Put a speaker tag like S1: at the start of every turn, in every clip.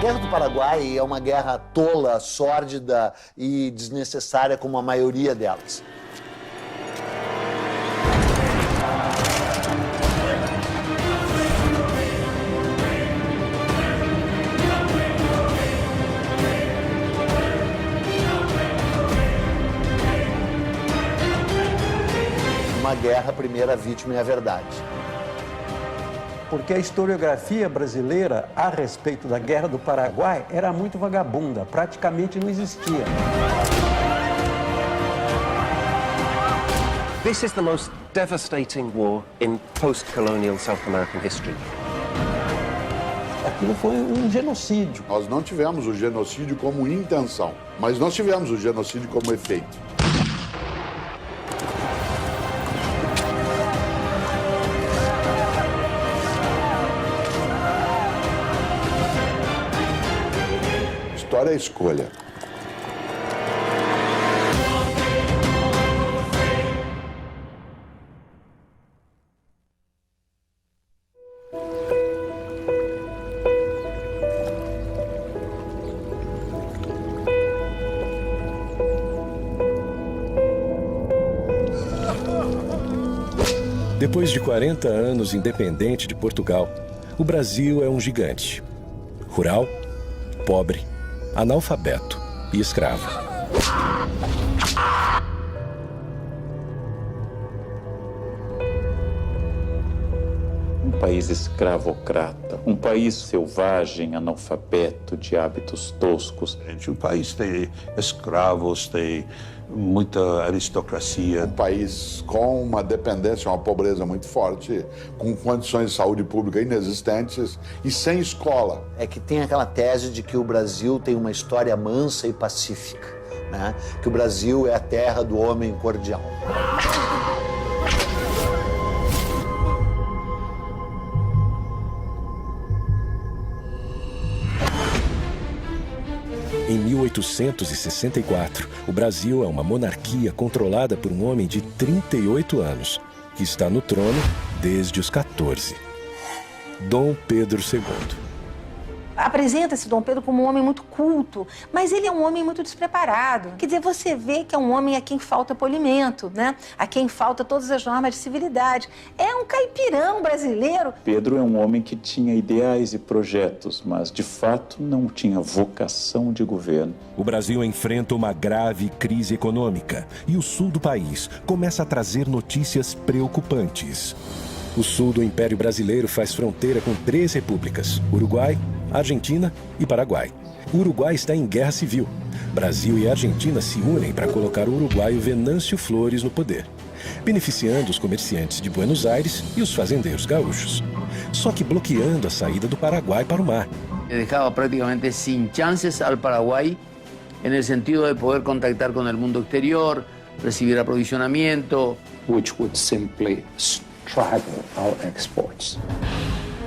S1: Guerra do Paraguai é uma guerra tola, sórdida e desnecessária como a maioria delas. Uma guerra, a primeira vítima é a verdade.
S2: Porque a historiografia brasileira a respeito da Guerra do Paraguai era muito vagabunda, praticamente não existia.
S3: This is the most devastating war in post-colonial South American history.
S2: Aquilo foi um genocídio.
S4: Nós não tivemos o genocídio como intenção, mas nós tivemos o genocídio como efeito. História é escolha.
S5: Depois de 40 anos independente de Portugal, o Brasil é um gigante. Rural, pobre, analfabeto e escravo.
S6: Um país escravocrata, um país selvagem, analfabeto, de hábitos toscos.
S7: O país tem escravos, tem muita aristocracia.
S4: Um país com uma dependência, uma pobreza muito forte, com condições de saúde pública inexistentes e sem escola.
S1: É que tem aquela tese de que o Brasil tem uma história mansa e pacífica, né? Que o Brasil é a terra do homem cordial.
S5: Em 1864, o Brasil é uma monarquia controlada por um homem de 38 anos, que está no trono desde os 14. Dom Pedro II.
S8: Apresenta-se Dom Pedro como um homem muito culto, mas ele é um homem muito despreparado. Quer dizer, você vê que é um homem a quem falta polimento, né? A quem falta todas as normas de civilidade. É um caipirão brasileiro.
S6: Pedro é um homem que tinha ideais e projetos, mas de fato não tinha vocação de governo.
S5: O Brasil enfrenta uma grave crise econômica e o sul do país começa a trazer notícias preocupantes. O sul do Império Brasileiro faz fronteira com 3 repúblicas: Uruguai, Argentina e Paraguai. O Uruguai está em guerra civil. Brasil e Argentina se unem para colocar o uruguaio Venâncio Flores no poder, beneficiando os comerciantes de Buenos Aires e os fazendeiros gaúchos, só que bloqueando a saída do Paraguai para o mar.
S9: Dejaba prácticamente sin chances al Paraguay en el sentido de poder contactar con el mundo exterior, recibir aprovisionamiento,
S6: Which would simply struggle our exports.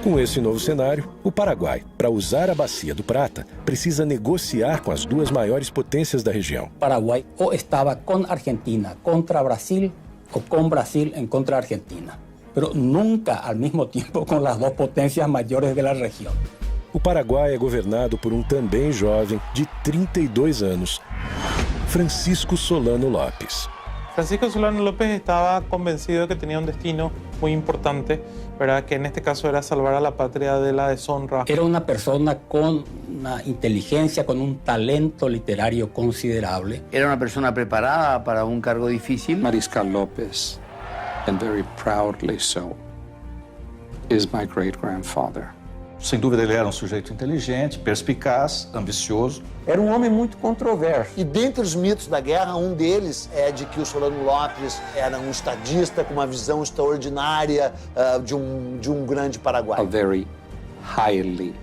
S5: Com esse novo cenário, o Paraguai, para usar a Bacia do Prata, precisa negociar com as 2 maiores potências da região.
S10: Paraguay o estaba con Argentina contra Brasil o con Brasil en contra Argentina, pero nunca al mismo tiempo con las 2 potencias mayores de la región.
S5: O Paraguai é governado por um também jovem de 32 anos, Francisco Solano Lopes.
S11: Francisco Solano López estaba convencido de que tenía un destino muy importante, ¿verdad? Que en este caso era salvar a la patria de la deshonra.
S10: Era una persona con una inteligencia, con un talento literario considerable.
S9: Era una persona preparada para un cargo difícil.
S6: Mariscal López, and very proudly so, is my great-grandfather.
S7: Sem dúvida, ele era um sujeito inteligente, perspicaz, ambicioso.
S2: Era um homem muito controverso.
S1: E dentre os mitos da guerra, um deles é de que o Solano Lopes era um estadista com uma visão extraordinária de um grande Paraguai.
S6: A very highly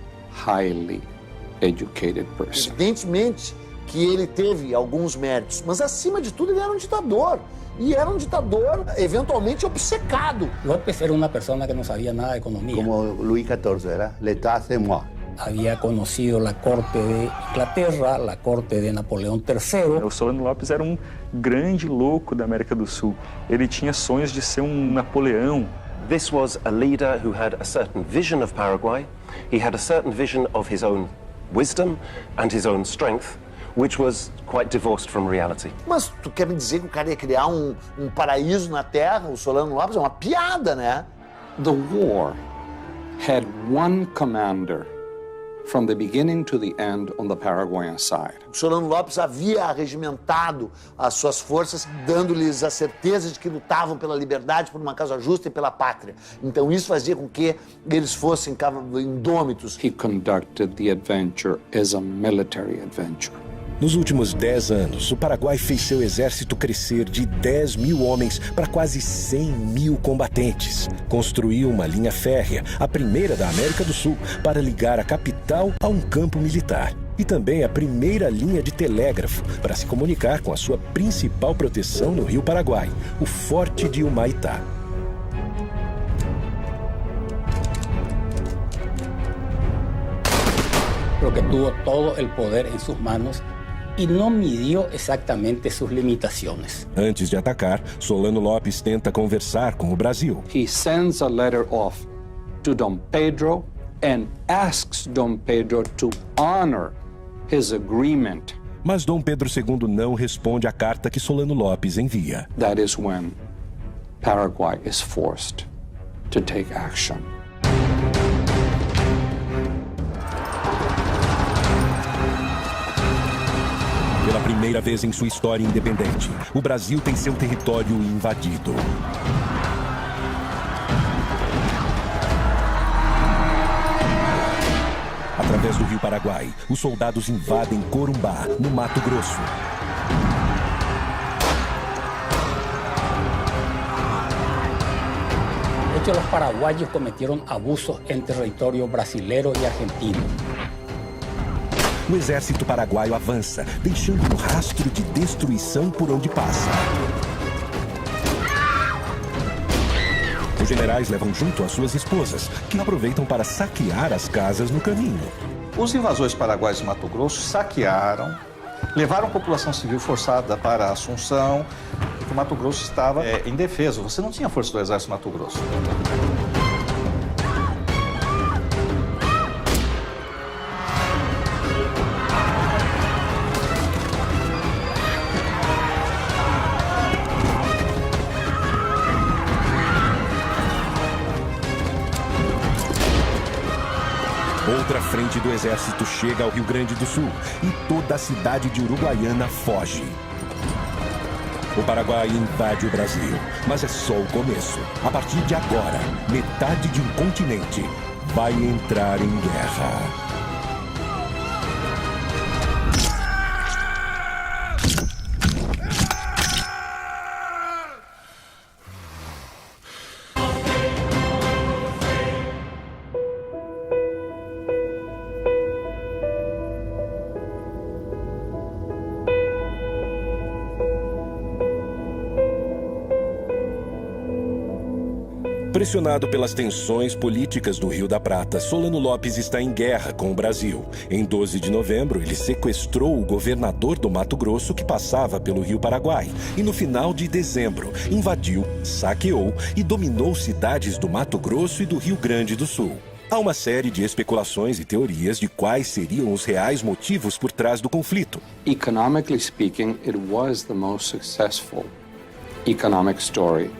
S6: educated person.
S1: Evidentemente que ele teve alguns méritos, mas acima de tudo ele era um ditador. E era um ditador eventualmente obcecado.
S10: López era una persona que no sabía nada de economía.
S12: Como Luis XIV, era l'état c'est moi.
S10: Había conocido la corte de Inglaterra, la corte de Napoleão III.
S13: O Solano Lopes era um grande louco da América do Sul. Ele tinha sonhos de ser um Napoleão.
S3: This was a leader who had a certain vision of Paraguay. He had a certain vision of his own wisdom and his own strength, which was quite divorced from reality.
S1: Mas tu quer me dizer que o cara ia criar um paraíso na Terra, o Solano Lopes? É uma piada, né?
S2: The war had one commander from the beginning to the end on the Paraguayan side.
S1: O Solano Lopes havia arregimentado as suas forças, dando-lhes a certeza de que lutavam pela liberdade, por uma causa justa e pela pátria. Então isso fazia com que eles fossem indômitos.
S2: He conducted the adventure as a military adventure.
S5: Nos últimos 10 anos, o Paraguai fez seu exército crescer de 10 mil homens para quase 100 mil combatentes. Construiu uma linha férrea, a primeira da América do Sul, para ligar a capital a um campo militar. E também a primeira linha de telégrafo para se comunicar com a sua principal proteção no Rio Paraguai, o Forte de Humaitá.
S10: Porque tuvo todo el poder en sus manos y no midió exactamente sus limitaciones.
S5: Antes de atacar, Solano Lopes tenta conversar com o Brasil.
S2: He sends a letter off to Dom Pedro and asks Dom Pedro to honor his agreement.
S5: Mas Dom Pedro II não responde à carta que Solano Lopes envia.
S2: That is when Paraguay is forced to take action.
S5: Pela primeira vez em sua história independente, o Brasil tem seu território invadido. Através do Rio Paraguai, os soldados invadem Corumbá, no Mato Grosso.
S10: De hecho, los paraguayos cometieron abusos en territorio brasilero y argentino.
S5: O exército paraguaio avança, deixando um rastro de destruição por onde passa. Os generais levam junto as suas esposas, que aproveitam para saquear as casas no caminho.
S7: Os invasores paraguaios de Mato Grosso saquearam, levaram a população civil forçada para Assunção, porque Mato Grosso estava indefeso. Você não tinha força do exército Mato Grosso.
S5: Outra frente do exército chega ao Rio Grande do Sul e toda a cidade de Uruguaiana foge. O Paraguai invade o Brasil, mas é só o começo. A partir de agora, metade de um continente vai entrar em guerra. Pressionado pelas tensões políticas do Rio da Prata, Solano Lopes está em guerra com o Brasil. Em 12 de novembro, ele sequestrou o governador do Mato Grosso que passava pelo Rio Paraguai. E no final de dezembro, invadiu, saqueou e dominou cidades do Mato Grosso e do Rio Grande do Sul. Há uma série de especulações e teorias de quais seriam os reais motivos por trás do conflito.
S2: Economically speaking, it was the most successful economic story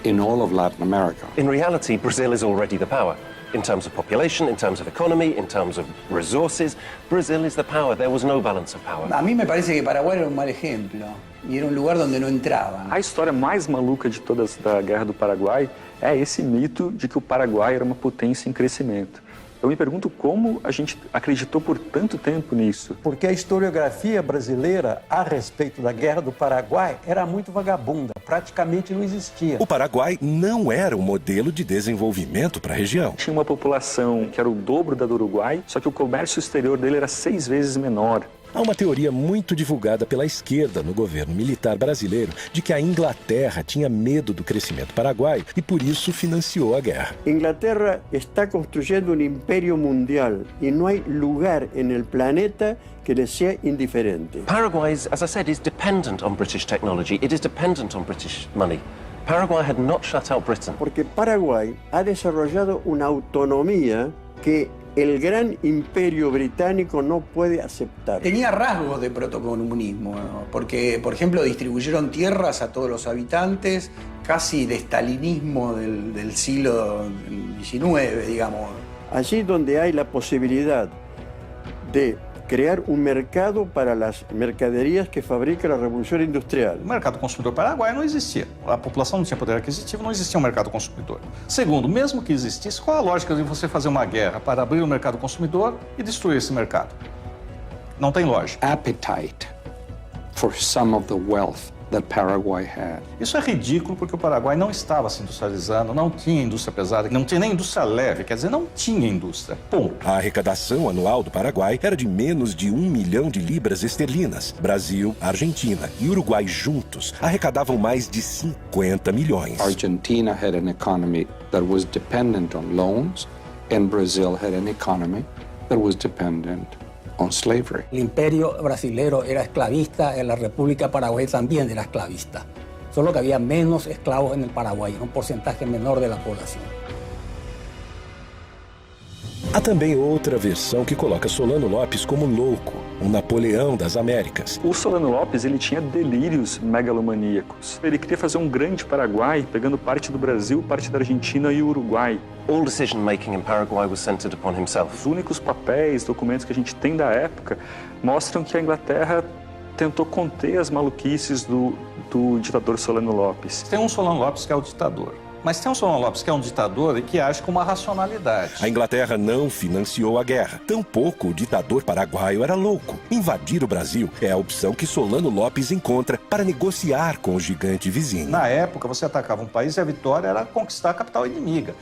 S2: in all of Latin America.
S3: In reality, Brazil is already the power. In terms of population, in terms of economy, in terms of resources, Brazil is the power. There was no balance of power.
S14: A mí me parece que Paraguay era un mal ejemplo y era un lugar donde no entraban.
S13: A história mais maluca de todas da Guerra do Paraguai é esse mito de que o Paraguai era uma potência em crescimento. Eu me pergunto como a gente acreditou por tanto tempo nisso.
S2: Porque a historiografia brasileira a respeito da Guerra do Paraguai era muito vagabunda, praticamente não existia.
S5: O Paraguai não era um modelo de desenvolvimento para a região.
S13: Tinha uma população que era o dobro da do Uruguai, só que o comércio exterior dele era 6 vezes menor.
S5: Há uma teoria muito divulgada pela esquerda no governo militar brasileiro de que a Inglaterra tinha medo do crescimento paraguaio e por isso financiou a guerra.
S15: Inglaterra está construyendo un imperio mundial y no hay lugar en el planeta que le sea indiferente.
S3: Paraguay, as I said, is dependent on British technology. It is dependent on British money. Paraguay had not shut out Britain.
S15: Porque Paraguay ha desarrollado una autonomía que el gran imperio británico no puede aceptar.
S14: Tenía rasgos de protocomunismo, ¿no? Porque, por ejemplo, distribuyeron tierras a todos los habitantes, casi de estalinismo del siglo XIX, digamos.
S15: Allí donde hay la posibilidad de crear un mercado para las mercaderías que fabrica la Revolución Industrial.
S7: O mercado consumidor paraguaio não existia. A população não tinha poder aquisitivo, não existia um mercado consumidor. Segundo, mesmo que existisse, qual a lógica de você fazer uma guerra para abrir o mercado consumidor e destruir esse mercado? Não tem lógica.
S2: Appetite for some of the wealth that Paraguay had.
S7: Isso é ridículo porque o Paraguai não estava se industrializando, não tinha indústria pesada, não tinha nem indústria leve, quer dizer, não tinha indústria. Ponto.
S5: A arrecadação anual do Paraguai era de menos de 1 milhão de libras esterlinas. Brasil, Argentina e Uruguai juntos arrecadavam mais de 50 milhões.
S2: Argentina had an economy that was dependent on loans, and Brazil had an economy that was dependent on slavery.
S10: El imperio brasilero era esclavista, en la República Paraguay también era esclavista. Solo que había menos esclavos en el Paraguay, un porcentaje menor de la población.
S5: Há também outra versão que coloca Solano Lopes como louco, um Napoleão das Américas.
S13: O Solano Lopes, ele tinha delírios megalomaníacos. Ele queria fazer um grande Paraguai, pegando parte do Brasil, parte da Argentina e o Uruguai.
S3: All decision-making in Paraguay was centered upon himself.
S13: Os únicos papéis, documentos que a gente tem da época mostram que a Inglaterra tentou conter as maluquices do ditador Solano Lopes.
S7: Tem um Solano Lopes que é o ditador. Mas tem um Solano Lopes que é um ditador e que age com uma racionalidade.
S5: A Inglaterra não financiou a guerra. Tampouco o ditador paraguaio era louco. Invadir o Brasil é a opção que Solano Lopes encontra para negociar com o gigante vizinho.
S7: Na época, você atacava um país e a vitória era conquistar a capital inimiga.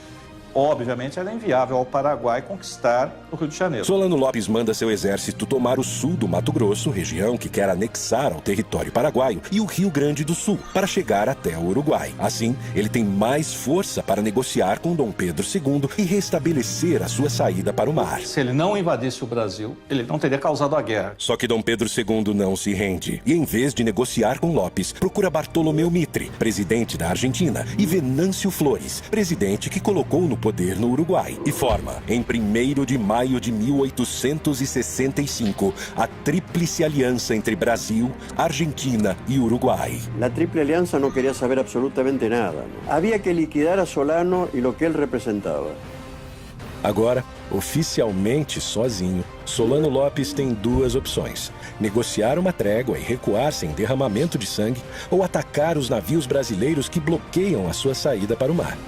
S7: Obviamente, era inviável ao Paraguai conquistar o Rio de Janeiro.
S5: Solano Lopes manda seu exército tomar o sul do Mato Grosso, região que quer anexar ao território paraguaio, e o Rio Grande do Sul, para chegar até o Uruguai. Assim, ele tem mais força para negociar com Dom Pedro II e restabelecer a sua saída para o mar.
S7: Se ele não invadisse o Brasil, ele não teria causado a guerra.
S5: Só que Dom Pedro II não se rende e, em vez de negociar com Lopes, procura Bartolomeu Mitre, presidente da Argentina, e Venâncio Flores, presidente que colocou no poder no Uruguai, e forma, em 1º de maio de 1865, a Tríplice Aliança entre Brasil, Argentina e Uruguai.
S15: La Triple Alianza no quería saber absolutamente nada. Había que liquidar a Solano y lo que él representaba.
S5: Agora, oficialmente sozinho, Solano Lopes tem duas opções: negociar uma trégua e recuar sem derramamento de sangue, ou atacar os navios brasileiros que bloqueiam a sua saída para o mar.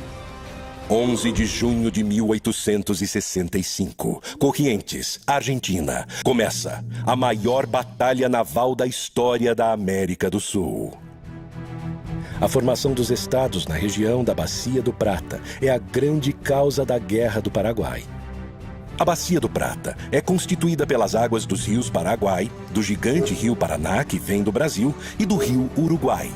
S5: 11 de junho de 1865, Corrientes, Argentina. Começa a maior batalha naval da história da América do Sul. A formação dos estados na região da Bacia do Prata é a grande causa da Guerra do Paraguai. A Bacia do Prata é constituída pelas águas dos rios Paraguai, do gigante rio Paraná, que vem do Brasil, e do rio Uruguai.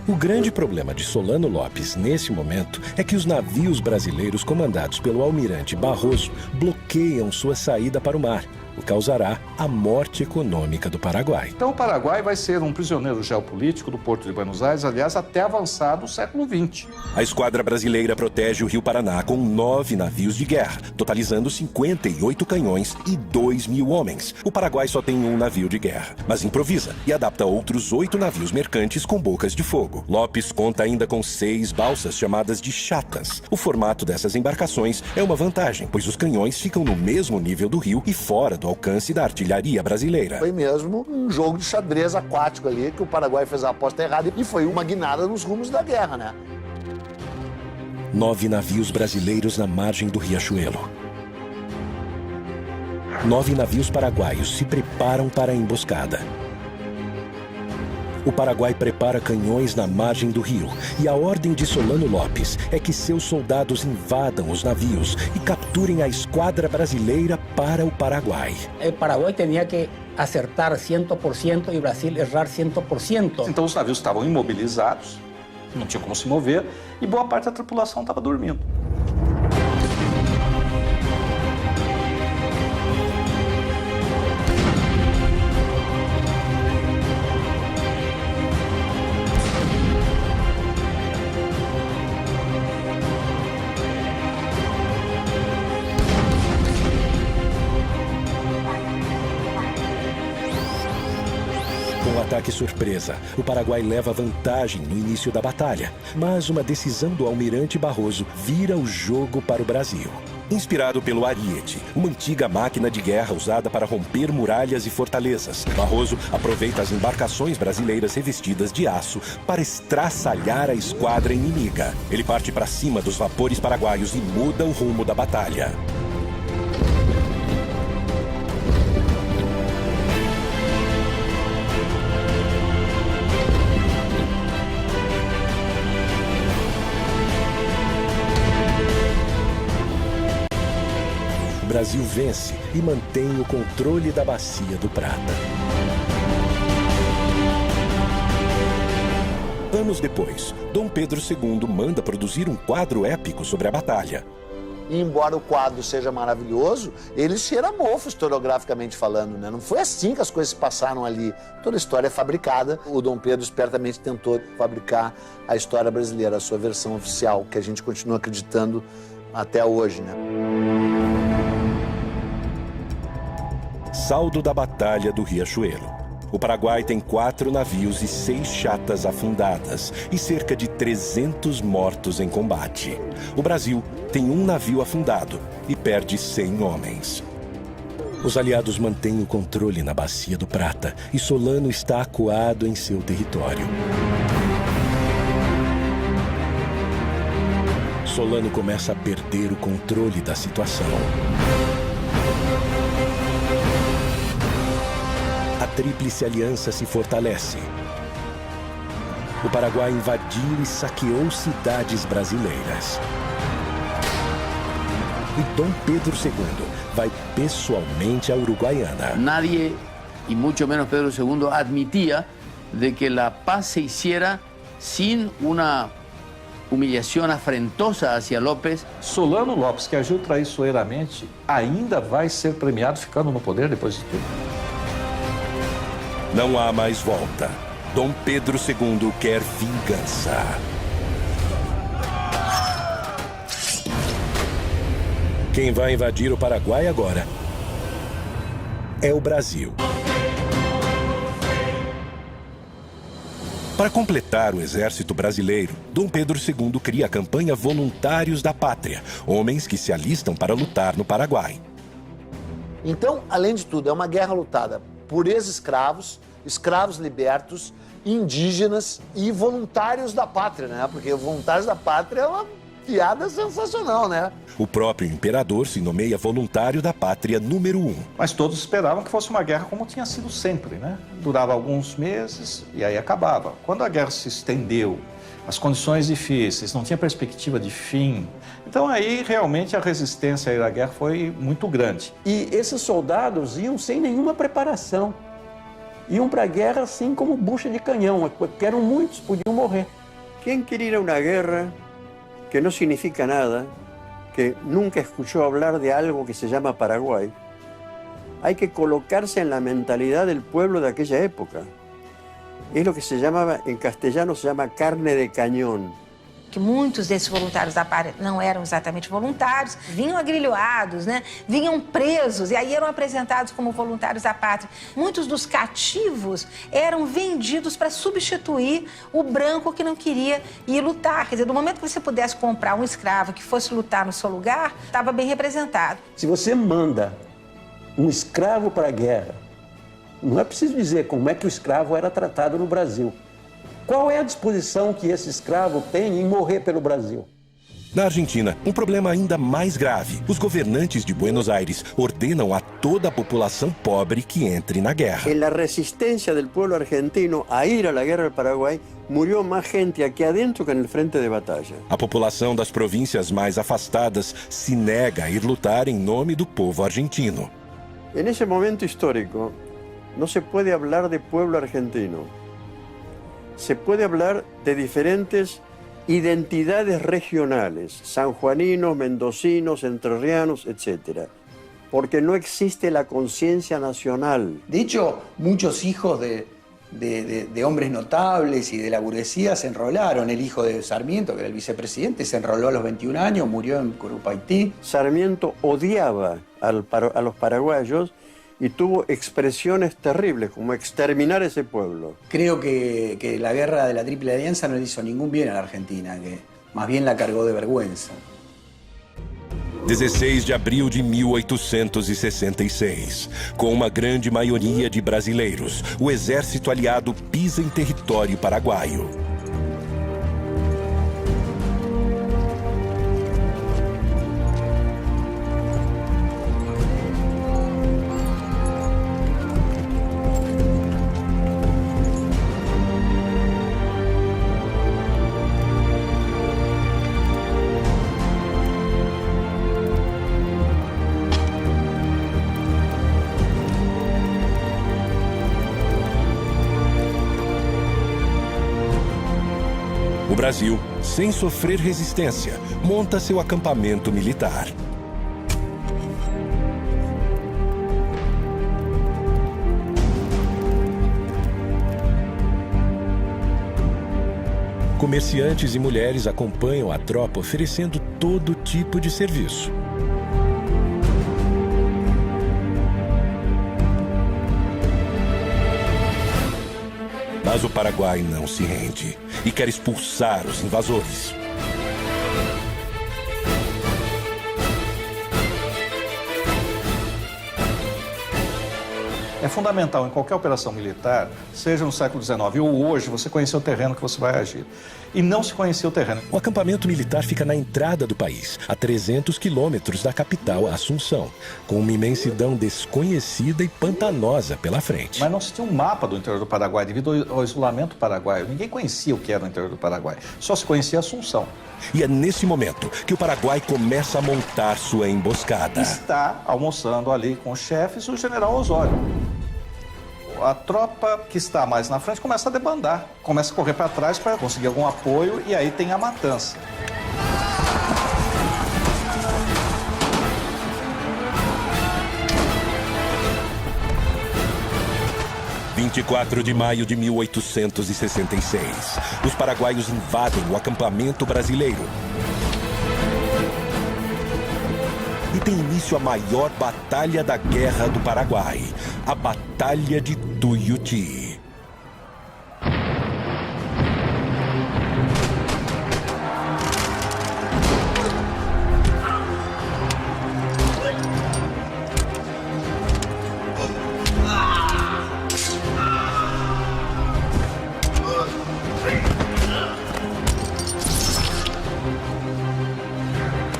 S5: O grande problema de Solano Lopes nesse momento é que os navios brasileiros comandados pelo almirante Barroso bloqueiam sua saída para o mar, o que causará a morte econômica do Paraguai.
S7: Então o Paraguai vai ser um prisioneiro geopolítico do Porto de Buenos Aires, aliás, até avançado o século XX.
S5: A esquadra brasileira protege o Rio Paraná com 9 navios de guerra, totalizando 58 canhões e 2.000 homens. O Paraguai só tem um navio de guerra, mas improvisa e adapta outros 8 navios mercantes com bocas de fogo. Lopes conta ainda com 6 balsas chamadas de chatas. O formato dessas embarcações é uma vantagem, pois os canhões ficam no mesmo nível do rio e fora do alcance da artilharia brasileira.
S1: Foi mesmo um jogo de xadrez aquático ali, que o Paraguai fez a aposta errada e foi uma guinada nos rumos da guerra, né?
S5: 9 navios brasileiros na margem do Riachuelo. 9 navios paraguaios se preparam para a emboscada. O Paraguai prepara canhões na margem do rio e a ordem de Solano Lopes é que seus soldados invadam os navios e capturem a esquadra brasileira para o Paraguai.
S10: O Paraguai tinha que acertar 100% e o Brasil errar 100%.
S7: Então os navios estavam imobilizados, não tinha como se mover, e boa parte da tripulação estava dormindo.
S5: No ataque surpresa, o Paraguai leva vantagem no início da batalha, mas uma decisão do almirante Barroso vira o jogo para o Brasil. Inspirado pelo ariete, uma antiga máquina de guerra usada para romper muralhas e fortalezas, Barroso aproveita as embarcações brasileiras revestidas de aço para estraçalhar a esquadra inimiga. Ele parte para cima dos vapores paraguaios e muda o rumo da batalha. O Brasil vence e mantém o controle da Bacia do Prata. Anos depois, Dom Pedro II manda produzir um quadro épico sobre a batalha.
S1: E embora o quadro seja maravilhoso, ele cheira mofo historiograficamente falando, né? Não foi assim que as coisas se passaram ali. Toda a história é fabricada. O Dom Pedro espertamente tentou fabricar a história brasileira, a sua versão oficial, que a gente continua acreditando até hoje, né?
S5: Saldo da Batalha do Riachuelo. O Paraguai tem 4 navios e 6 chatas afundadas e cerca de 300 mortos em combate. O Brasil tem um navio afundado e perde 100 homens. Os aliados mantêm o controle na Bacia do Prata e Solano está acuado em seu território. Solano começa a perder o controle da situação. A Tríplice Aliança se fortalece. O Paraguai invadiu e saqueou cidades brasileiras. E Dom Pedro II vai pessoalmente à Uruguaiana.
S9: Nadie, y mucho menos Pedro II, admitía de que la paz se hiciera sin una humillación afrentosa hacia López.
S7: Solano Lopes, que agiu traiçoeiramente, ainda vai ser premiado ficando no poder depois de tudo.
S5: Não há mais volta. Dom Pedro II quer vingança. Quem vai invadir o Paraguai agora é o Brasil. Para completar o exército brasileiro, Dom Pedro II cria a campanha Voluntários da Pátria, homens que se alistam para lutar no Paraguai.
S1: Então, além de tudo, é uma guerra lutada por ex-escravos, escravos libertos, indígenas e voluntários da pátria, né? Porque voluntários da pátria é uma piada sensacional, né?
S5: O próprio imperador se nomeia voluntário da pátria número 1.
S7: Mas todos esperavam que fosse uma guerra como tinha sido sempre, né? Durava alguns meses e aí acabava. Quando a guerra se estendeu, as condições difíceis, não tinha perspectiva de fim. Então aí realmente a resistência à guerra foi muito grande.
S15: E esses soldados iam sem nenhuma preparação. Iam para a guerra assim como bucha de canhão, porque eram muitos, podiam morrer. Quem quer ir a uma guerra que no significa nada, que nunca escuchó hablar de algo que se llama Paraguay, hay que colocarse en la mentalidad del pueblo de aquella época. Es lo que se llamaba, en castellano se llama carne de cañón.
S8: Que muitos desses voluntários da pátria não eram exatamente voluntários, vinham agrilhoados, né? Vinham presos e aí eram apresentados como voluntários da pátria. Muitos dos cativos eram vendidos para substituir o branco que não queria ir lutar. Quer dizer, no momento que você pudesse comprar um escravo que fosse lutar no seu lugar, estava bem representado.
S15: Se você manda um escravo para a guerra, não é preciso dizer como é que o escravo era tratado no Brasil. Qual é a disposição que esse escravo tem em morrer pelo Brasil?
S5: Na Argentina, um problema ainda mais grave. Os governantes de Buenos Aires ordenam a toda a população pobre que entre na guerra.
S15: En la resistencia del pueblo argentino a ir a la guerra del Paraguay, murió más gente aquí adentro que en el frente de batalla.
S5: A população das províncias mais afastadas se nega a ir lutar em nome do povo argentino.
S15: En ese momento histórico, no se puede hablar de pueblo argentino. Se puede hablar de diferentes identidades regionales, sanjuaninos, mendocinos, entrerrianos, etc. Porque no existe la conciencia nacional.
S14: De hecho, muchos hijos de hombres notables y de la burguesía se enrolaron. El hijo de Sarmiento, que era el vicepresidente, se enroló a los 21 años, murió en Curupaytí.
S15: Sarmiento odiaba a los paraguayos y tuvo expresiones terribles, como exterminar ese pueblo.
S14: Creo que la guerra de la Triple Alianza no le hizo ningún bien a la Argentina, que más bien la cargó de vergüenza.
S5: 16 de abril de 1866. Com uma grande maioria de brasileiros, o exército aliado pisa em território paraguaio. O Brasil, sem sofrer resistência, monta seu acampamento militar. Comerciantes e mulheres acompanham a tropa oferecendo todo tipo de serviço. Mas o Paraguai não se rende e quer expulsar os invasores.
S7: É fundamental em qualquer operação militar, seja no século XIX ou hoje, você conhecer o terreno que você vai agir. E não se conhecia o terreno.
S5: O acampamento militar fica na entrada do país, a 300 quilômetros da capital, Assunção, com uma imensidão desconhecida e pantanosa pela frente.
S7: Mas não se tinha um mapa do interior do Paraguai, devido ao isolamento paraguaio. Ninguém conhecia o que era o interior do Paraguai, só se conhecia Assunção.
S5: E é nesse momento que o Paraguai começa a montar sua emboscada.
S7: Está almoçando ali com os chefes o general Osório. A tropa que está mais na frente começa a debandar, começa a correr para trás para conseguir algum apoio e aí tem a matança.
S5: Em 24 de maio de 1866, os paraguaios invadem o acampamento brasileiro. E tem início a maior batalha da Guerra do Paraguai, a Batalha de Tuiuti.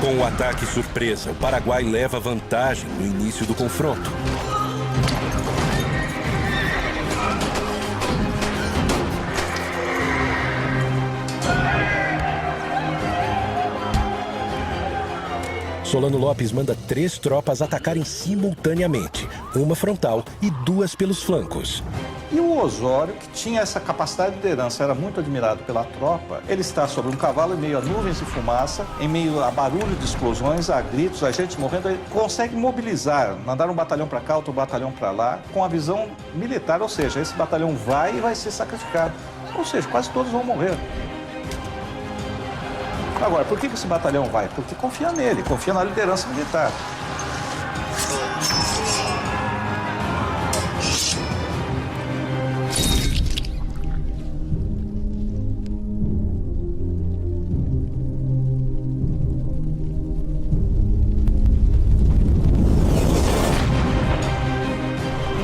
S5: Com o ataque surpresa, o Paraguai leva vantagem no início do confronto. Solano Lopes manda 3 tropas atacarem simultaneamente, uma frontal e 2 pelos flancos.
S7: E o Osório, que tinha essa capacidade de liderança, era muito admirado pela tropa. Ele está sobre um cavalo em meio a nuvens de fumaça, em meio a barulho de explosões, a gritos, a gente morrendo. Ele consegue mobilizar, mandar um batalhão para cá, outro batalhão para lá, com a visão militar, ou seja, esse batalhão vai e vai ser sacrificado. Ou seja, quase todos vão morrer. Agora, por que esse batalhão vai? Porque confia nele, confia na liderança militar.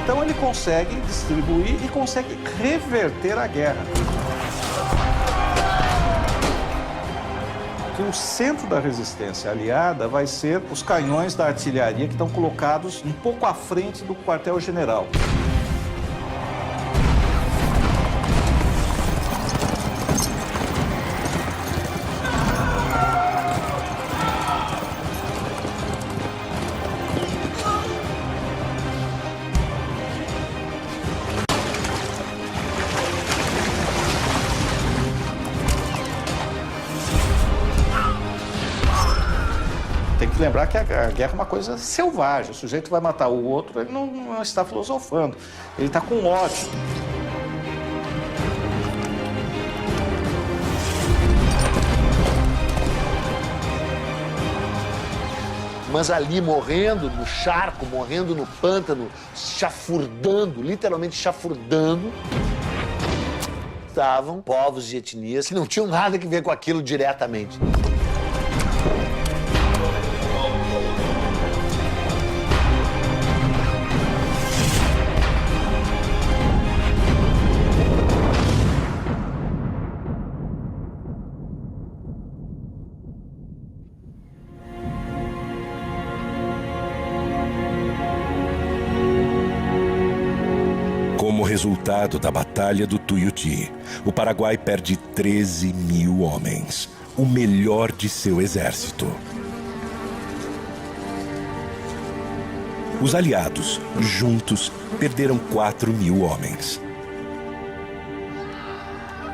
S7: Então ele consegue distribuir e consegue reverter a guerra. Que o centro da resistência aliada vai ser os canhões da artilharia que estão colocados um pouco à frente do quartel-general. Tem que lembrar que a guerra é uma coisa selvagem. O sujeito vai matar o outro, ele não está filosofando. Ele está com ódio.
S1: mas ali morrendo no charco, morrendo no pântano, chafurdando, literalmente chafurdando, estavam povos de etnias que não tinham nada a ver com aquilo diretamente.
S5: Como resultado da Batalha do Tuiuti, o Paraguai perde 13 mil homens, o melhor de seu exército. Os aliados, juntos, perderam 4 mil homens.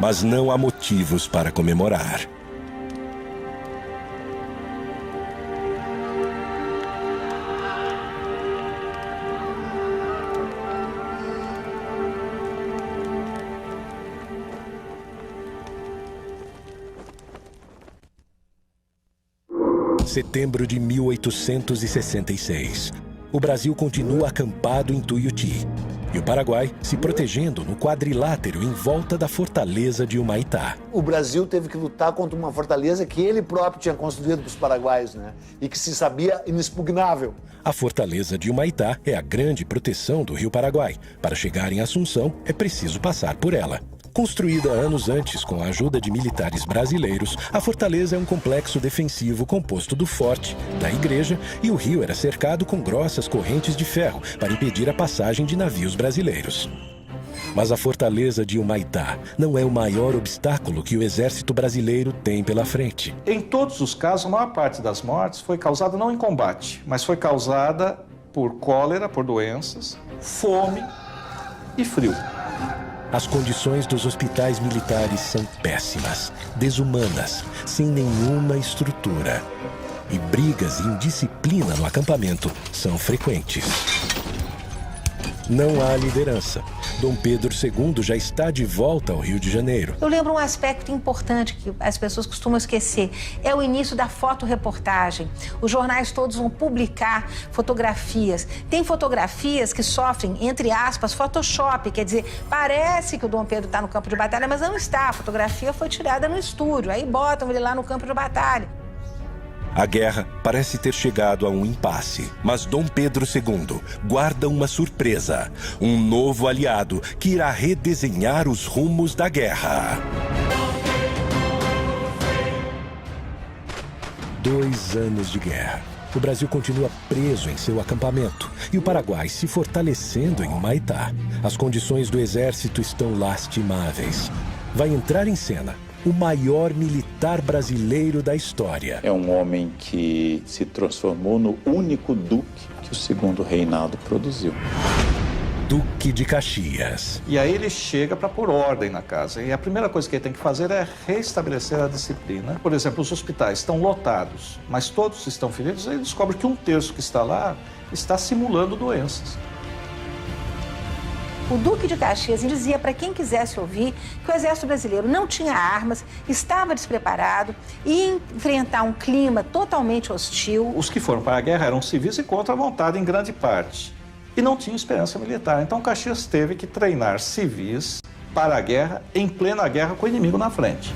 S5: Mas não há motivos para comemorar. Setembro de 1866. O Brasil continua acampado em Tuiuti e o Paraguai se protegendo no quadrilátero em volta da fortaleza de Humaitá.
S1: O Brasil teve que lutar contra uma fortaleza que ele próprio tinha construído para os paraguaios, né? E que se sabia inexpugnável.
S5: A fortaleza de Humaitá é a grande proteção do Rio Paraguai. Para chegar em Assunção, é preciso passar por ela. Construída anos antes com a ajuda de militares brasileiros, a fortaleza é um complexo defensivo composto do forte, da igreja, e o rio era cercado com grossas correntes de ferro para impedir a passagem de navios brasileiros. Mas a fortaleza de Humaitá não é o maior obstáculo que o exército brasileiro tem pela frente.
S7: Em todos os casos, a maior parte das mortes foi causada não em combate, mas foi causada por cólera, por doenças, fome e frio.
S5: As condições dos hospitais militares são péssimas, desumanas, sem nenhuma estrutura. E brigas e indisciplina no acampamento são frequentes. Não há liderança. Dom Pedro II já está de volta ao Rio de Janeiro.
S8: Eu lembro um aspecto importante que as pessoas costumam esquecer. É o início da fotoreportagem. Os jornais todos vão publicar fotografias. Tem fotografias que sofrem, entre aspas, Photoshop. Quer dizer, parece que o Dom Pedro está no campo de batalha, mas não está. A fotografia foi tirada no estúdio. Aí botam ele lá no campo de batalha.
S5: A guerra parece ter chegado a um impasse, mas Dom Pedro II guarda uma surpresa, um novo aliado que irá redesenhar os rumos da guerra. 2 anos de guerra. O Brasil continua preso em seu acampamento e o Paraguai se fortalecendo em Humaitá. As condições do exército estão lastimáveis. Vai entrar em cena o maior militar brasileiro da história.
S6: É um homem que se transformou no único duque que o segundo reinado produziu.
S5: Duque de Caxias.
S7: E aí ele chega para pôr ordem na casa. E a primeira coisa que ele tem que fazer é restabelecer a disciplina. Por exemplo, os hospitais estão lotados, mas todos estão feridos. Aí ele descobre que 1/3 que está lá está simulando doenças.
S8: O Duque de Caxias dizia para quem quisesse ouvir que o exército brasileiro não tinha armas, estava despreparado e ia enfrentar um clima totalmente hostil.
S7: Os que foram para a guerra eram civis e contra a vontade em grande parte. E não tinham experiência militar. Então Caxias teve que treinar civis para a guerra, em plena guerra com o inimigo na frente.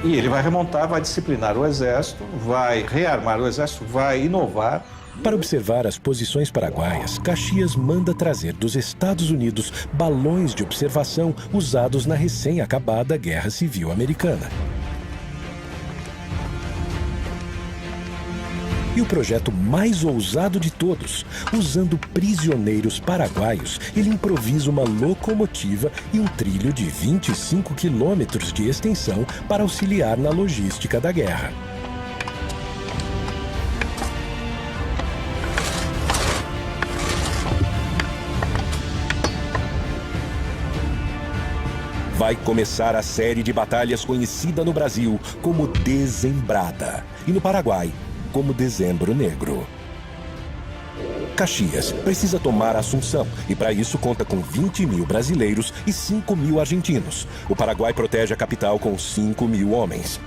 S7: E ele vai remontar, vai disciplinar o exército, vai rearmar o exército, vai inovar.
S5: Para observar as posições paraguaias, Caxias manda trazer dos Estados Unidos balões de observação usados na recém-acabada Guerra Civil Americana. E o projeto mais ousado de todos, usando prisioneiros paraguaios, ele improvisa uma locomotiva e um trilho de 25 quilômetros de extensão para auxiliar na logística da guerra. Vai começar a série de batalhas conhecida no Brasil como Dezembrada e no Paraguai como Dezembro Negro. Caxias precisa tomar Assunção e para isso conta com 20 mil brasileiros e 5 mil argentinos. O Paraguai protege a capital com 5 mil homens.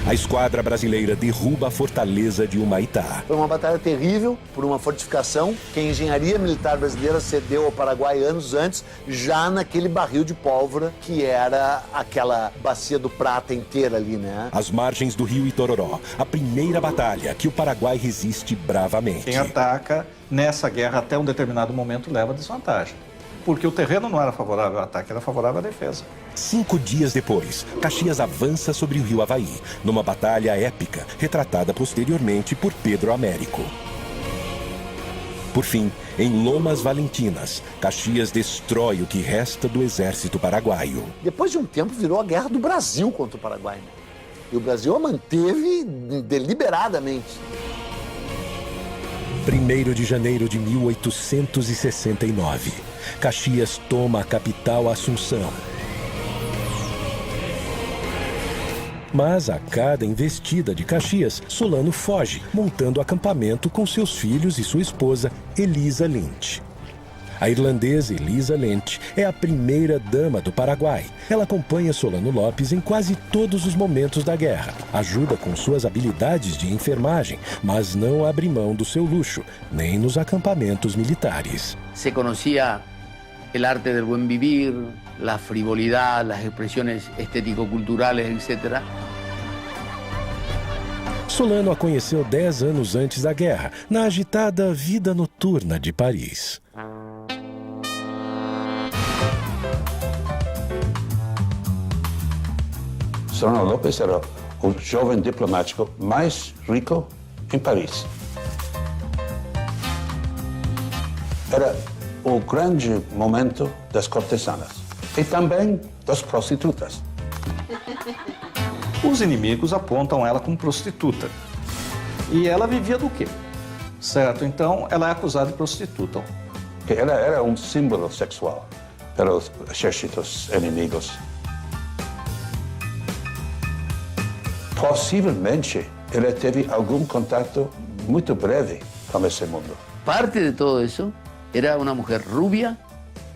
S5: A esquadra brasileira derruba a fortaleza de Humaitá.
S1: Foi uma batalha terrível por uma fortificação que a engenharia militar brasileira cedeu ao Paraguai anos antes, já naquele barril de pólvora que era aquela bacia do Prata inteira ali, né?
S5: Às margens do rio Itororó, a primeira batalha que o Paraguai resiste bravamente.
S7: Quem ataca nessa guerra até um determinado momento leva desvantagem. Porque o terreno não era favorável ao ataque, era favorável à defesa.
S5: 5 dias depois, Caxias avança sobre o rio Havaí, numa batalha épica, retratada posteriormente por Pedro Américo. Por fim, em Lomas Valentinas, Caxias destrói o que resta do exército paraguaio.
S1: Depois de um tempo, virou a guerra do Brasil contra o Paraguai, né? E o Brasil a manteve deliberadamente.
S5: 1º de janeiro de 1869, Caxias toma a capital Assunção. Mas a cada investida de Caxias, Solano foge, montando acampamento com seus filhos e sua esposa, Elisa Lynch. A irlandesa Elisa Lynch é a primeira dama do Paraguai. Ela acompanha Solano Lopes em quase todos os momentos da guerra. Ajuda com suas habilidades de enfermagem, mas não abre mão do seu luxo, nem nos acampamentos militares.
S9: Se conhecia o arte do buen vivir, a frivolidade, as expressões estético-culturais, etc.
S5: Solano a conheceu 10 anos antes da guerra, na agitada vida noturna de Paris.
S16: Solano Lopes era o jovem diplomático mais rico em Paris. Era o grande momento das cortesanas e também das prostitutas.
S7: Os inimigos apontam ela como prostituta. E ela vivia do quê? Certo, então ela é acusada de prostituta.
S16: Ela era um símbolo sexual para os exércitos inimigos. Possivelmente, ela teve algum contato muito breve com esse mundo.
S9: Parte de todo isso era uma mulher rubia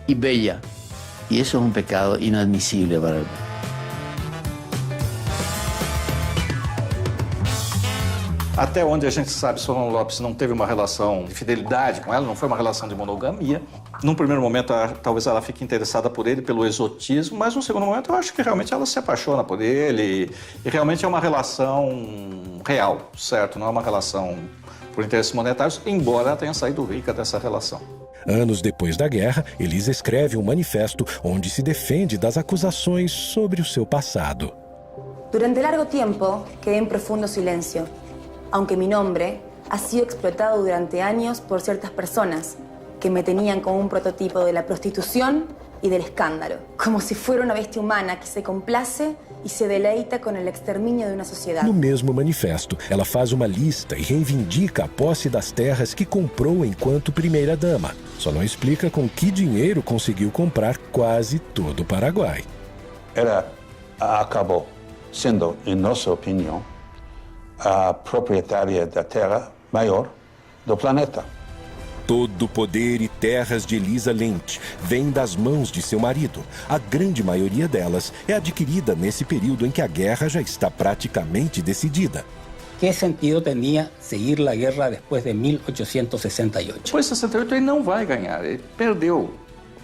S9: e bella. E isso é um pecado inadmissível para ela.
S7: Até onde a gente sabe, Solano Lopes não teve uma relação de fidelidade com ela, não foi uma relação de monogamia. Num primeiro momento, talvez ela fique interessada por ele, pelo exotismo, mas num segundo momento eu acho que realmente ela se apaixona por ele e realmente é uma relação real, certo? Não é uma relação por interesses monetários, embora ela tenha saído rica dessa relação.
S5: Anos depois da guerra, Elisa escreve um manifesto onde se defende das acusações sobre o seu passado.
S17: Durante largo tempo, quedé en profundo silencio. Aunque mi nombre ha sido explotado durante años por ciertas personas que me tenían como un prototipo de la prostitución y del escándalo, como si fuera una bestia humana que se complace y se deleita con el exterminio de una sociedad.
S5: No mesmo manifesto, ela faz uma lista e reivindica a posse das terras que comprou enquanto primeira-dama. Só não explica com que dinheiro conseguiu comprar quase todo o Paraguai.
S16: Ela acabou sendo, em nossa opinião, a proprietária da terra maior do planeta.
S5: Todo o poder e terras de Elisa Lynch vem das mãos de seu marido. A grande maioria delas é adquirida nesse período em que a guerra já está praticamente decidida.
S10: Que sentido tinha seguir a guerra depois de 1868?
S7: Depois de 68 ele não vai ganhar, ele perdeu.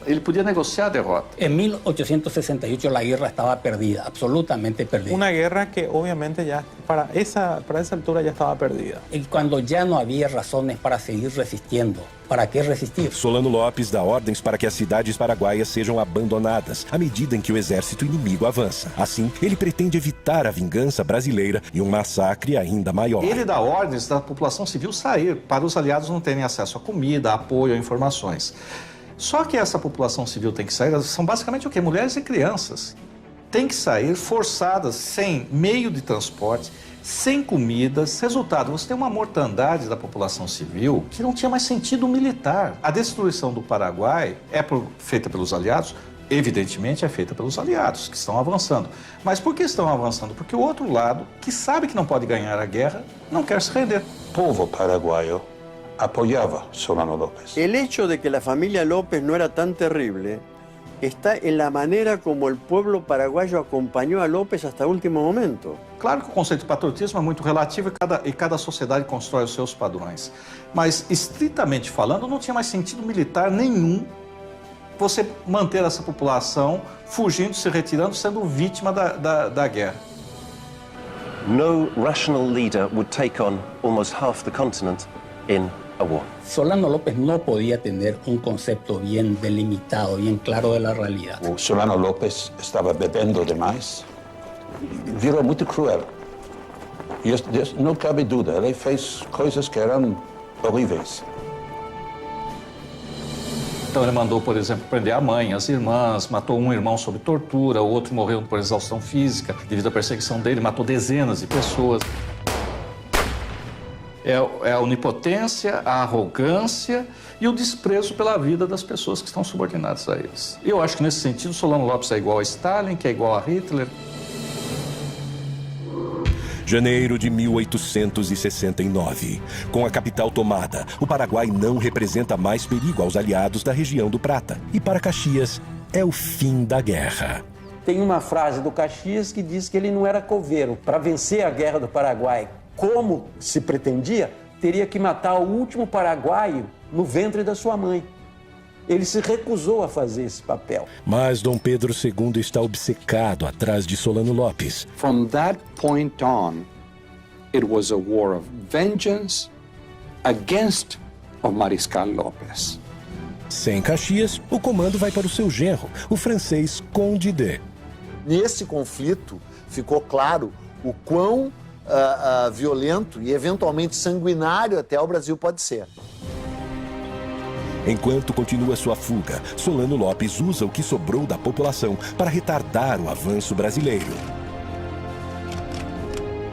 S7: Ele podia negociar a derrota.
S10: En 1868 la guerra estaba perdida, absolutamente perdida.
S11: Una guerra que obviamente ya para esa altura ya estaba perdida.
S10: Y cuando ya no había razones para seguir resistiendo, ¿para qué resistir?
S5: Solano Lopes dá ordens para que as cidades paraguaias sejam abandonadas à medida em que o exército inimigo avança. Assim, ele pretende evitar a vingança brasileira e um massacre ainda maior.
S7: Ele dá ordens da população civil sair, para os aliados não terem acesso a comida, a apoio, a informações. Só que essa população civil tem que sair, são basicamente o quê? Mulheres e crianças. Tem que sair forçadas, sem meio de transporte, sem comidas. Resultado, você tem uma mortandade da população civil que não tinha mais sentido militar. A destruição do Paraguai é feita pelos aliados? Evidentemente é feita pelos aliados, que estão avançando. Mas por que estão avançando? Porque o outro lado, que sabe que não pode ganhar a guerra, não quer se render.
S16: O povo paraguaio apoyaba Solano López.
S15: El hecho de que la familia López no era tan terrible está en la manera como el pueblo paraguayo acompañó a López hasta el último momento.
S7: Claro que o conceito de patriotismo é muito relativo e cada sociedade constrói os seus padrões. Mas, estritamente falando, não tinha mais sentido militar nenhum você manter essa população fugindo, se retirando, sendo vítima da guerra.
S3: No rational leader would take on almost half the continent in a war.
S10: Solano López no podía tener un concepto bien delimitado, bien claro de la realidad.
S16: O Solano López estava bebendo demais, virou muito cruel. E não cabe dúvida, ele fez coisas que eram horríveis.
S7: Então ele mandou, por exemplo, prender a mãe, as irmãs, matou um irmão sob tortura, o outro morreu por exaustão física devido à perseguição dele, matou dezenas de pessoas. É a onipotência, a arrogância e o desprezo pela vida das pessoas que estão subordinadas a eles. Eu acho que nesse sentido Solano López é igual a Stalin, que é igual a Hitler.
S5: Janeiro de 1869. Com a capital tomada, o Paraguai não representa mais perigo aos aliados da região do Prata. E para Caxias, é o fim da guerra.
S15: Tem uma frase do Caxias que diz que ele não era coveiro. Para vencer a guerra do Paraguai, como se pretendia, teria que matar o último paraguaio no ventre da sua mãe. Ele se recusou a fazer esse papel.
S5: Mas Dom Pedro II está obcecado atrás de Solano López.
S2: From that point on, it was a war of vengeance against o Mariscal López.
S5: Sem Caxias, o comando vai para o seu genro, o francês Conde de.
S1: Nesse conflito, ficou claro o quão violento e eventualmente sanguinário até o Brasil pode ser.
S5: Enquanto continua sua fuga, Solano López usa o que sobrou da população para retardar o avanço brasileiro.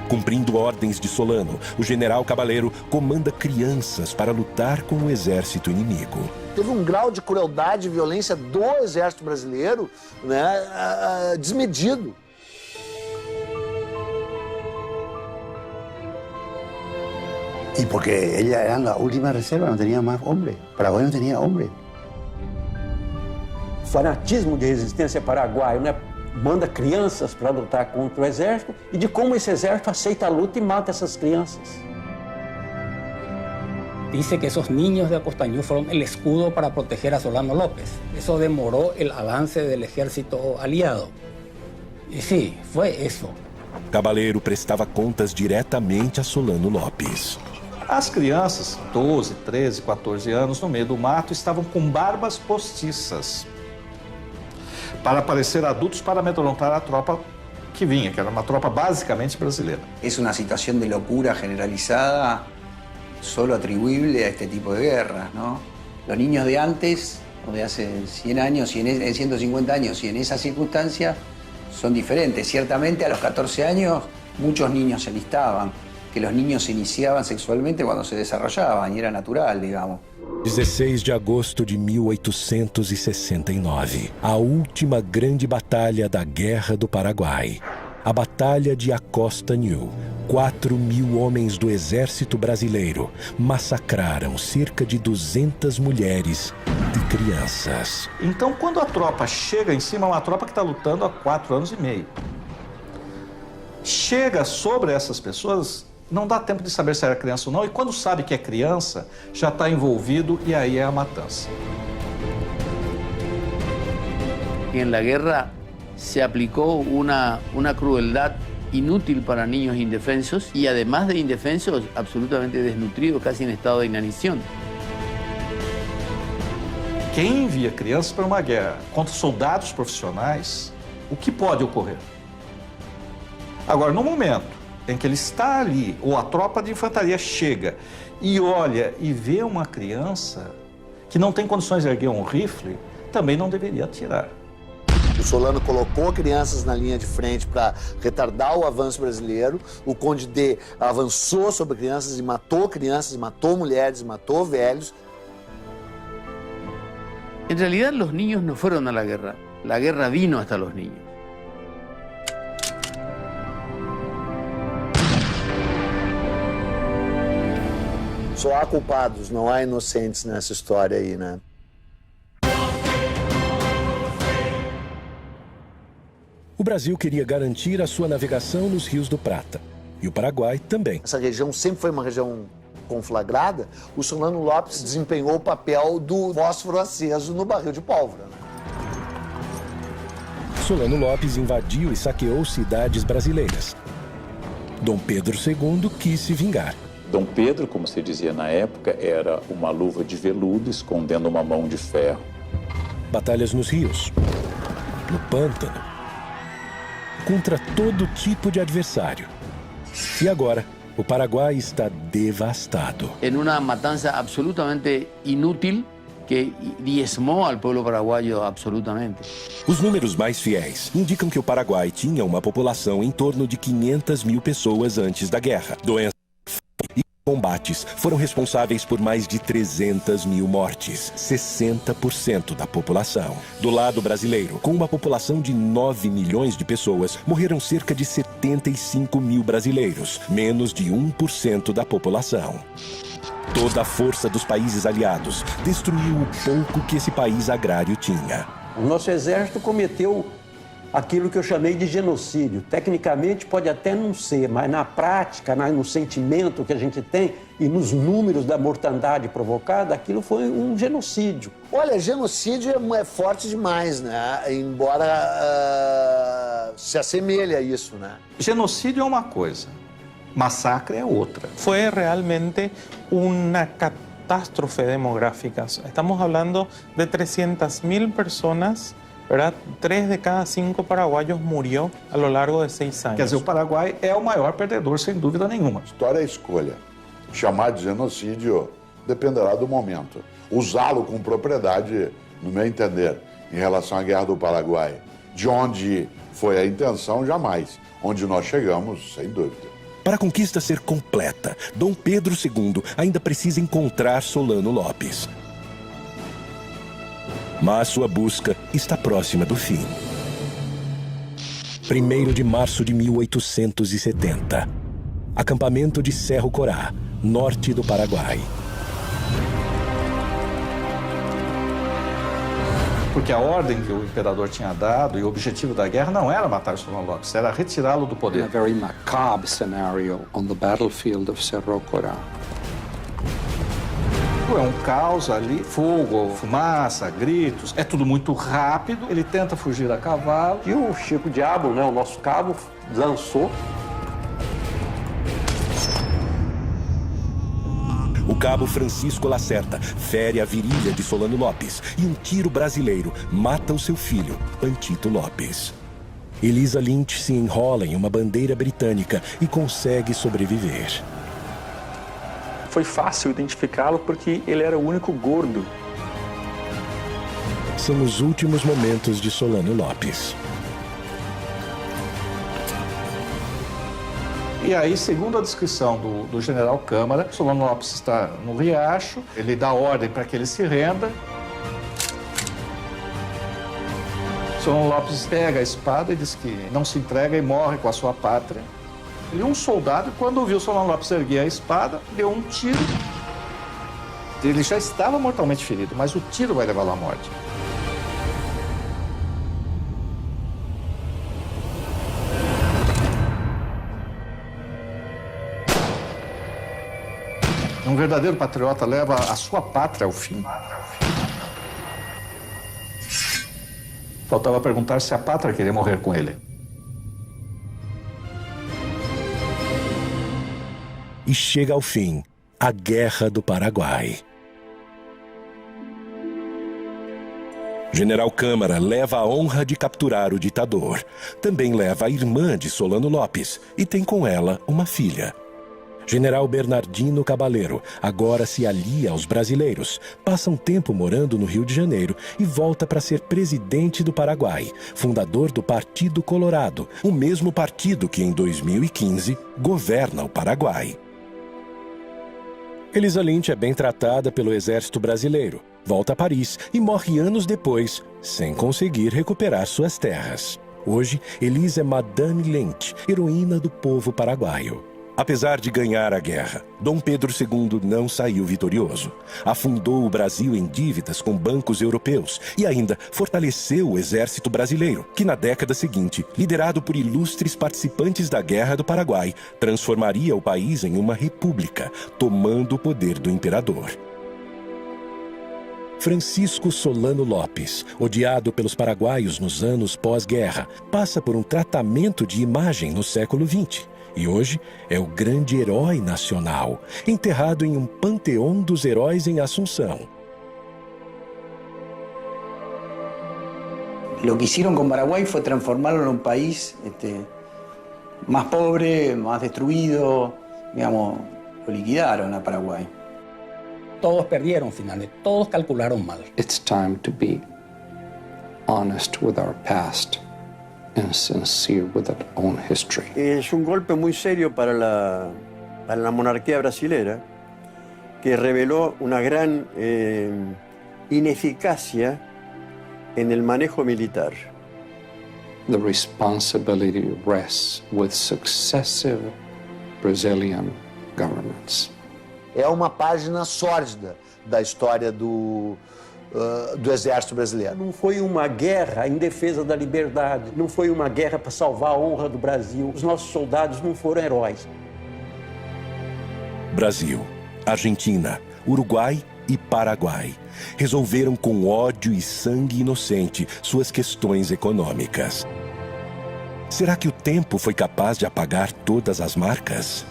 S5: Cumprindo ordens de Solano, o general Cabaleiro comanda crianças para lutar com o exército inimigo.
S1: Teve um grau de crueldade e violência do exército brasileiro, né, desmedido.
S12: Y porque ella era la última reserva, no tenía más hombre. Paraguay no tenía hombre.
S15: Fanatismo de resistência paraguaio, né? Manda crianças para lutar contra o exército e de como esse exército aceita a luta e mata essas crianças.
S10: Dice que esos niños de Acostañú fueron el escudo para proteger a Solano López. Eso demoró el avance del ejército aliado. Y sí, fue eso.
S5: Cabaleiro prestava contas diretamente a Solano López.
S7: As crianças, 12, 13, 14 anos, no meio do mato, estavam com barbas postiças para parecer adultos para amedrontar a tropa que vinha, que era uma tropa basicamente brasileira.
S14: Es una situación de locura generalizada solo atribuible a este tipo de guerras, ¿no? Los niños de antes, o de hace 100 años, 150 años, y en esas circunstancias son diferentes. Ciertamente a los 14 años muchos niños se alistaban, que los niños se iniciaban sexualmente cuando se desarrollaban, y era natural, digamos.
S5: 16 de agosto de 1869, a última grande batalha da Guerra do Paraguai. A Batalha de Acostañú. 4.000 homens do exército brasileiro massacraram cerca de 200 mulheres e crianças.
S7: Então, quando a tropa chega em cima, é uma tropa que está lutando há 4 anos e meio. Chega sobre essas pessoas, não dá tempo de saber se era criança ou não, e quando sabe que é criança, já está envolvido e aí é a matança.
S9: En la guerra se aplicó una crueldad inútil para niños indefensos y además de indefensos, absolutamente desnutridos, casi en estado de inanición.
S7: Quem envia crianças para uma guerra contra soldados profissionais, o que pode ocorrer? Agora, no momento em que ele está ali, ou a tropa de infantaria chega e olha e vê uma criança que não tem condições de erguer um rifle, também não deveria atirar.
S1: O Solano colocou crianças na linha de frente para retardar o avanço brasileiro. O Conde D avançou sobre crianças, e matou mulheres, matou velhos.
S9: En realidad los niños no fueron a la guerra vino hasta los niños.
S1: Só há culpados, não há inocentes nessa história aí, né?
S5: O Brasil queria garantir a sua navegação nos rios do Prata. E o Paraguai também.
S1: Essa região sempre foi uma região conflagrada. O Solano Lopes desempenhou o papel do fósforo aceso no barril de pólvora.
S5: Solano Lopes invadiu e saqueou cidades brasileiras. Dom Pedro II quis se vingar.
S6: Dom Pedro, como se dizia na época, era uma luva de veludo escondendo uma mão de ferro.
S5: Batalhas nos rios, no pântano, contra todo tipo de adversário. E agora, o Paraguai está devastado.
S9: En una matanza absolutamente inútil que diezmou al pueblo paraguayo absolutamente.
S5: Os números mais fiéis indicam que o Paraguai tinha uma população em torno de 500 mil pessoas antes da guerra. Doenças e combates foram responsáveis por mais de 300 mil mortes, 60% da população. Do lado brasileiro, com uma população de 9 milhões de pessoas, morreram cerca de 75 mil brasileiros, menos de 1% da população. Toda a força dos países aliados destruiu o pouco que esse país agrário tinha.
S15: O nosso exército cometeu aquilo que eu chamei de genocídio. Tecnicamente pode até não ser, mas na prática, no sentimento que a gente tem e nos números da mortandade provocada, aquilo foi um genocídio.
S1: Olha, genocídio é forte demais, né? Embora se assemelhe a isso, né?
S7: Genocídio é uma coisa, massacre é outra.
S11: Fue realmente una catástrofe demográfica. Estamos hablando de 300.000 personas, ¿verdad? 3 de cada 5 paraguayos murió a lo largo de 6 años.
S7: Quer dizer, o Paraguai é o maior perdedor, sem dúvida nenhuma.
S4: História é escolha. Chamar de genocídio dependerá do momento. Usá-lo com propriedade, no meu entender, em relação à Guerra do Paraguai, de onde foi a intenção, jamais. Onde nós chegamos, sem dúvida.
S5: Para a conquista ser completa, Dom Pedro II ainda precisa encontrar Solano Lopes. Mas sua busca está próxima do fim. 1º de março de 1870. Acampamento de Cerro Corá, norte do Paraguai.
S7: Porque a ordem que o imperador tinha dado e o objetivo da guerra não era matar Solano Lopes, era retirá-lo do poder.
S2: A very macabre scenario on the battlefield of Cerro Corá.
S7: É um caos ali, fogo, fumaça, gritos, é tudo muito rápido. Ele tenta fugir a cavalo.
S15: E o Chico Diabo, né, o nosso cabo, lançou.
S5: O cabo Francisco Lacerda fere a virilha de Solano Lopes e um tiro brasileiro mata o seu filho, Antito Lopes. Elisa Lynch se enrola em uma bandeira britânica e consegue sobreviver.
S13: Foi fácil identificá-lo porque ele era o único gordo.
S5: São os últimos momentos de Solano Lopes.
S7: E aí, segundo a descrição do general Câmara, Solano Lopes está no riacho, ele dá ordem para que ele se renda. Solano Lopes pega a espada e diz que não se entrega e morre com a sua pátria. E um soldado, quando viu Solano Lopes erguer a espada, deu um tiro. Ele já estava mortalmente ferido, mas o tiro vai levá-lo à morte. Um verdadeiro patriota leva a sua pátria ao fim. Faltava perguntar se a pátria queria morrer com ele.
S5: E chega ao fim a Guerra do Paraguai. General Câmara leva a honra de capturar o ditador. Também leva a irmã de Solano Lopes e tem com ela uma filha. General Bernardino Cabaleiro agora se alia aos brasileiros, passa um tempo morando no Rio de Janeiro e volta para ser presidente do Paraguai, fundador do Partido Colorado, o mesmo partido que em 2015 governa o Paraguai. Elisa Lynch é bem tratada pelo exército brasileiro, volta a Paris e morre anos depois, sem conseguir recuperar suas terras. Hoje, Elisa é Madame Lynch, heroína do povo paraguaio. Apesar de ganhar a guerra, Dom Pedro II não saiu vitorioso. Afundou o Brasil em dívidas com bancos europeus e ainda fortaleceu o exército brasileiro, que na década seguinte, liderado por ilustres participantes da Guerra do Paraguai, transformaria o país em uma república, tomando o poder do imperador. Francisco Solano Lopes, odiado pelos paraguaios nos anos pós-guerra, passa por um tratamento de imagem no século XX. E hoje é o grande herói nacional, enterrado em um panteão dos heróis em Assunção.
S14: Lo que hicieron con Paraguay fue transformarlo en un país más pobre, más destruido, digamos, lo liquidaron a Paraguay.
S10: Todos perdieron finalmente, todos calcularon mal.
S2: It's time to be honest with our past and sincere with our own history.
S15: Es un golpe muy serio para la monarquía brasilera, que reveló una gran ineficacia en el manejo militar.
S2: The responsibility rests with successive Brazilian governments.
S1: É uma página sórdida da história do exército brasileiro.
S15: Não foi uma guerra em defesa da liberdade, não foi uma guerra para salvar a honra do Brasil. Os nossos soldados não foram heróis.
S5: Brasil, Argentina, Uruguai e Paraguai resolveram com ódio e sangue inocente suas questões econômicas. Será que o tempo foi capaz de apagar todas as marcas?